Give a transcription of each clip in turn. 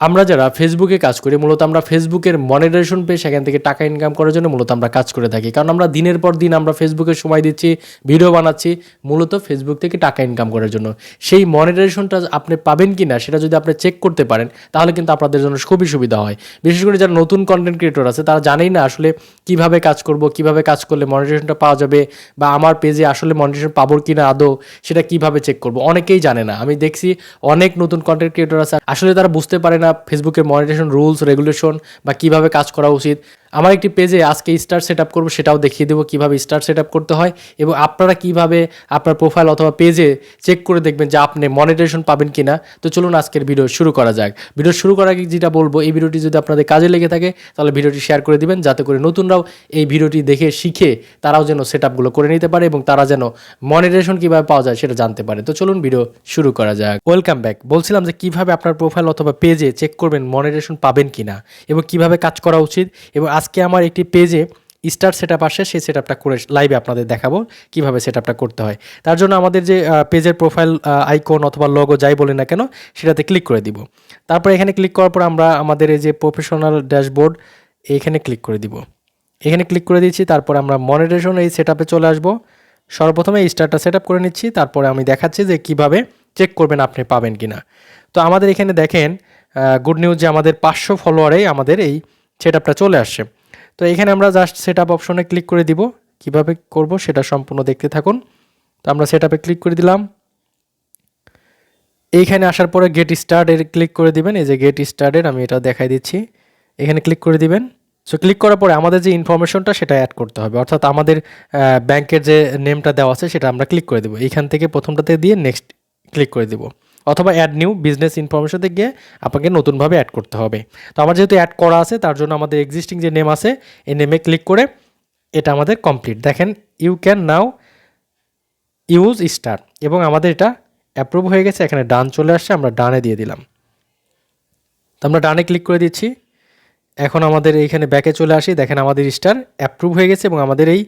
আমরা যারা ফেসবুকে কাজ করি মূলত আমরা ফেসবুকের মনিটাইজেশন পেয়ে সেখান থেকে টাকা ইনকাম করার জন্য মূলত আমরা কাজ করে থাকি, কারণ আমরা দিনের পর দিন আমরা ফেসবুকে সময় দিচ্ছি, ভিডিও বানাচ্ছি মূলত ফেসবুক থেকে টাকা ইনকাম করার জন্য। সেই মনিটাইজেশনটা আপনি পাবেন কি না সেটা যদি আপনি চেক করতে পারেন তাহলে কিন্তু আপনাদের জন্য খুবই সুবিধা হয়। বিশেষ করে যারা নতুন কন্টেন্ট ক্রিয়েটর আছে তারা জানেই না আসলে কিভাবে কাজ করব, কিভাবে কাজ করলে মনিটাইজেশনটা পাওয়া যাবে, বা আমার পেজে আসলে মনিটাইজেশন পাবো কি না আদৌ সেটা কিভাবে চেক করব, অনেকেই জানে না। আমি দেখছি অনেক নতুন কন্টেন্ট ক্রিয়েটর আছে আসলে তারা বুঝতে পারে না ফেসবুকের মনিটাইজেশন রুলস রেগুলেশন বা কিভাবে কাজ করা উচিত। আমার একটি পেজে আজকে স্টার সেট আপ করবো, সেটাও দেখিয়ে দেবো কীভাবে স্টার সেট আপ করতে হয়, এবং আপনারা কিভাবে আপনার প্রোফাইল অথবা পেজে চেক করে দেখবেন যে আপনি মনিটাইজেশন পাবেন কি না। তো চলুন আজকের ভিডিও শুরু করা যাক। ভিডিও শুরু করার আগে যেটা বলবো, এই ভিডিওটি যদি আপনাদের কাজে লেগে থাকে তাহলে ভিডিওটি শেয়ার করে দিবেন, যাতে করে নতুনরাও এই ভিডিওটি দেখে শিখে তারাও যেন সেট আপগুলো করে নিতে পারে এবং তারা যেন মনিটাইজেশন কীভাবে পাওয়া যায় সেটা জানতে পারে। তো চলুন ভিডিও শুরু করা যাক। Welcome back. বলছিলাম যে কীভাবে আপনার প্রোফাইল অথবা পেজে চেক করবেন মনিটাইজেশন পাবেন কি না এবং কীভাবে কাজ করা উচিত। এবং আজকে আমার একটি পেজে স্টার সেট আপ আসে, সেই সেট আপটা করে লাইভে আপনাদের দেখাবো কীভাবে সেট আপটা করতে হয়। তার জন্য আমাদের যে পেজের প্রোফাইল আইকন অথবা লোগো যাই বলি না কেন সেটাতে ক্লিক করে দিব। তারপর এখানে ক্লিক করার পর আমরা আমাদের এই যে প্রফেশনাল ড্যাশবোর্ড এইখানে ক্লিক করে দিব। এখানে ক্লিক করে দিচ্ছি। তারপর আমরা মনিটাইজেশন এই সেট আপে চলে আসবো। সর্বপ্রথমে এই স্টারটা সেট আপ করে নিচ্ছি, তারপরে আমি দেখাচ্ছি যে কিভাবে চেক করবেন আপনি পাবেন কি না। তো আমাদের এখানে দেখেন গুড নিউজ যে আমাদের 500 ফলোয়ারেই আমাদের এই সেট আপটা চলে আসছে। তো এখানে আমরা জাস্ট সেট আপ অপশনে ক্লিক করে দিব। কিভাবে করব সেটা সম্পূর্ণ দেখতে থাকুন। তো আমরা সেট আপে ক্লিক করে দিলাম। এইখানে আসার পরে গেট স্টার্টের ক্লিক করে দিবেন। এই যে গেট স্টার্টের আমি এটা দেখাই দিচ্ছি, এখানে ক্লিক করে দিবেন। সো ক্লিক করার পরে আমাদের যে ইনফরমেশনটা সেটা অ্যাড করতে হবে, অর্থাৎ আমাদের ব্যাংকের যে নেমটা দেওয়া আছে সেটা আমরা ক্লিক করে দেবো। এইখান থেকে প্রথমটাতে দিয়ে নেক্সট ক্লিক করে দেবো, অথবা অ্যাড নিউ বিজনেস ইনফরমেশনে গিয়ে আপনাকে নতুনভাবে অ্যাড করতে হবে। তো আমার যেহেতু অ্যাড করা আছে তার জন্য আমাদের এক্সিস্টিং যে নেম আছে এই নেমে ক্লিক করে এটা আমাদের কমপ্লিট। দেখেন you can now use star, এবং আমাদের এটা অ্যাপ্রুভ হয়ে গেছে। এখানে ডান চলে আসছে, আমরা ডানে দিয়ে দিলাম। তো আমরা ডানে ক্লিক করে দিচ্ছি। এখন আমাদের এইখানে ব্যাকে চলে আসি, দেখেন আমাদের স্টার অ্যাপ্রুভ হয়ে গেছে এবং আমাদের এই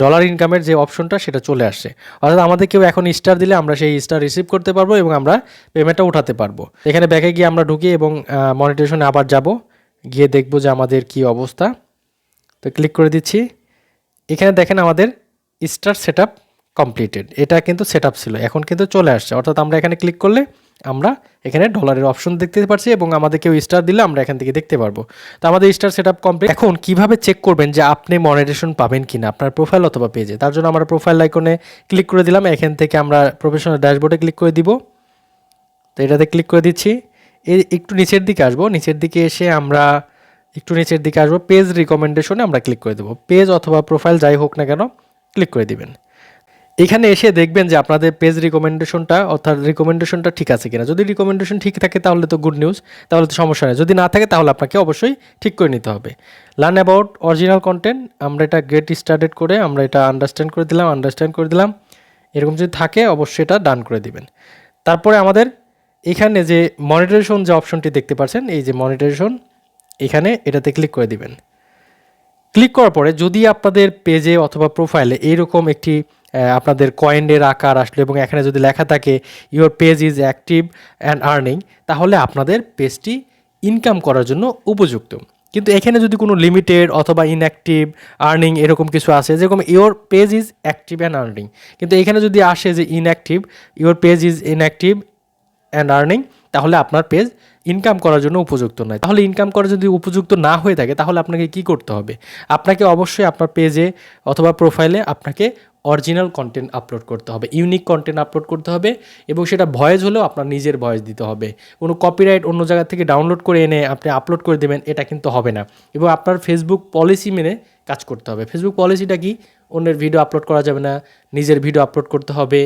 ডলার ইনকামের যে অপশনটা সেটা চলে আসছে। অর্থাৎ আমাদের কেউ এখন স্টার দিলে আমরা সেই স্টার রিসিভ করতে পারবো এবং আমরা পেমেন্টটা উঠাতে পারবো। এখানে ব্যাকে গিয়ে আমরা ঢুকি এবং মনিটাইজেশনে আবার যাব, গিয়ে দেখবো যে আমাদের কি অবস্থা। তো ক্লিক করে দিচ্ছি। এখানে দেখেন আমাদের স্টার সেট আপ কমপ্লিটেড। এটা কিন্তু সেট আপ ছিল, এখন কিন্তু চলে আসছে। অর্থাৎ আমরা এখানে ক্লিক করলে আমরা এখানে ডলারের অপশন দেখতে পাচ্ছি এবং আমাদের কেউ স্টার দিলে আমরা এখান থেকে দেখতে পারবো। তো আমাদের স্টার সেট আপ কমপ্লিট। এখন কিভাবে চেক করবেন যে আপনি মনিটাইজেশন পাবেন কিনা আপনার প্রোফাইল অথবা পেজে, তার জন্য আমরা প্রোফাইল আইকনে ক্লিক করে দিলাম। এখান থেকে আমরা প্রফেশনাল ড্যাশবোর্ডে ক্লিক করে দিব। তো এটাতে ক্লিক করে দিচ্ছি। একটু নিচের দিকে আসবো, নিচের দিকে এসে আমরা একটু নিচের দিকে আসবো, পেজ রিকমেন্ডেশনে আমরা ক্লিক করে দেবো। পেজ অথবা প্রোফাইল যাই হোক না কেন ক্লিক করে দিবেন। এখানে এসে দেখবেন যে আপনাদের পেজ রিকমেন্ডেশনটা অর্থাৎ রিকমেন্ডেশনটা ঠিক আছে কিনা। যদি রিকমেন্ডেশন ঠিক থাকে তাহলে তো গুড নিউজ, তাহলে তো সমস্যা নেই। যদি না থাকে তাহলে আপনাকে অবশ্যই ঠিক করে নিতে হবে। লার্ন অ্যাবাউট অরিজিনাল কন্টেন্ট, আমরা এটা গেট স্টার্টেড করে আমরা এটা আন্ডারস্ট্যান্ড করে দিলাম। এরকম যদি থাকে অবশ্যই এটা ডান করে দিবেন। তারপরে আমাদের এখানে যে মনিটাইজেশন যে অপশনটি দেখতে পাচ্ছেন, এই যে মনিটাইজেশন, এখানে এটাতে ক্লিক করে দিবেন। ক্লিক করার পরে যদি আপনাদের পেজে অথবা প্রোফাইলে এইরকম একটি আপনাদের কয়েনের আকার আসলো এবং এখানে যদি লেখা থাকে your page is active and earning, তাহলে আপনাদের পেজটি ইনকাম করার জন্য উপযুক্ত। কিন্তু এখানে যদি কোনো লিমিটেড অথবা ইনঅ্যাক্টিভ আর্নিং এরকম কিছু আসে, যেরকম your page is active and earning, কিন্তু এখানে যদি আসে যে inactive, your page is inactive and earning, তাহলে আপনার পেজ ইনকাম করার জন্য উপযুক্ত নয়। তাহলে ইনকাম করার যদি উপযুক্ত না হয়ে থাকে তাহলে আপনাকে কি করতে হবে? আপনাকে অবশ্যই আপনার পেজে অথবা প্রোফাইলে আপনাকে অরিজিনাল কন্টেন্ট আপলোড করতে হবে, ইউনিক কন্টেন্ট আপলোড করতে হবে, এবং সেটা ভয়েস হলেও আপনার নিজের ভয়েস দিতে হবে। কোনো কপিরাইট অন্য জায়গা থেকে ডাউনলোড করে এনে আপনি আপলোড করে দেবেন, এটা কিন্তু হবে না। এবং আপনার ফেসবুক পলিসি মেনে কাজ করতে হবে। ফেসবুক পলিসিটা কি? অন্যের ভিডিও আপলোড করা যাবে না, নিজের ভিডিও আপলোড করতে হবে।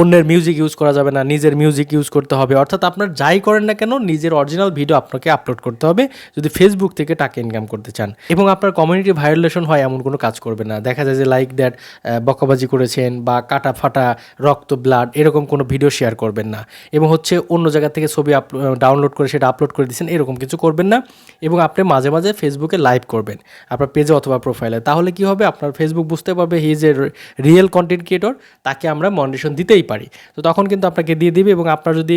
অন্যের মিউজিক ইউজ করা যাবে না, নিজের মিউজিক ইউজ করতে হবে। অর্থাৎ আপনার যাই করেন না কেন নিজের অরিজিনাল ভিডিও আপনাকে আপলোড করতে হবে যদি ফেসবুক থেকে টাকা ইনকাম করতে চান। এবং আপনার কমিউনিটি ভায়োলেশন হয় এমন কোনো কাজ করবে না। দেখা যায় যে লাইক দ্যাট বকাবাজি করেছেন বা কাটা ফাটা রক্ত ব্লাড এরকম কোনো ভিডিও শেয়ার করবেন না। এবং হচ্ছে অন্য জায়গা থেকে ছবি ডাউনলোড করে সেটা আপলোড করে দিচ্ছেন, এরকম কিছু করবেন না। এবং আপনি মাঝে মাঝে ফেসবুকে লাইভ করবেন আপনার পেজে অথবা প্রোফাইলে। প্রোফাইলে, তাহলে কি হবে, আপনার ফেসবুক বুঝতে পারবে he is a real content creator, তাকে আমরা মনিটাইজেশন দিতেই পারি। তো তখন কিন্তু আপনাকে দিয়ে দিবে, এবং আপনার যদি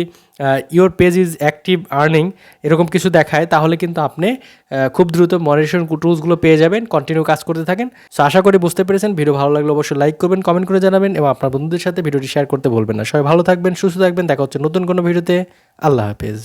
your page is active earning এরকম কিছু দেখায়, তাহলে কিন্তু আপনি খুব দ্রুত মনিটাইজেশন টুলসগুলো পেয়ে যাবেন। কন্টিনিউ কাজ করতে থাকেন। সো আশা করি বুঝতে পেরেছেন। ভিডিও ভালো লাগলে অবশ্যই লাইক করবেন, কমেন্ট করে জানাবেন, এবং আপনার বন্ধুদের সাথে ভিডিওটি শেয়ার করতে ভুলবেন না। সবাই ভালো থাকবেন, সুস্থ থাকবেন। দেখা হচ্ছে নতুন কোনো ভিডিওতে। আল্লাহ হাফেজ।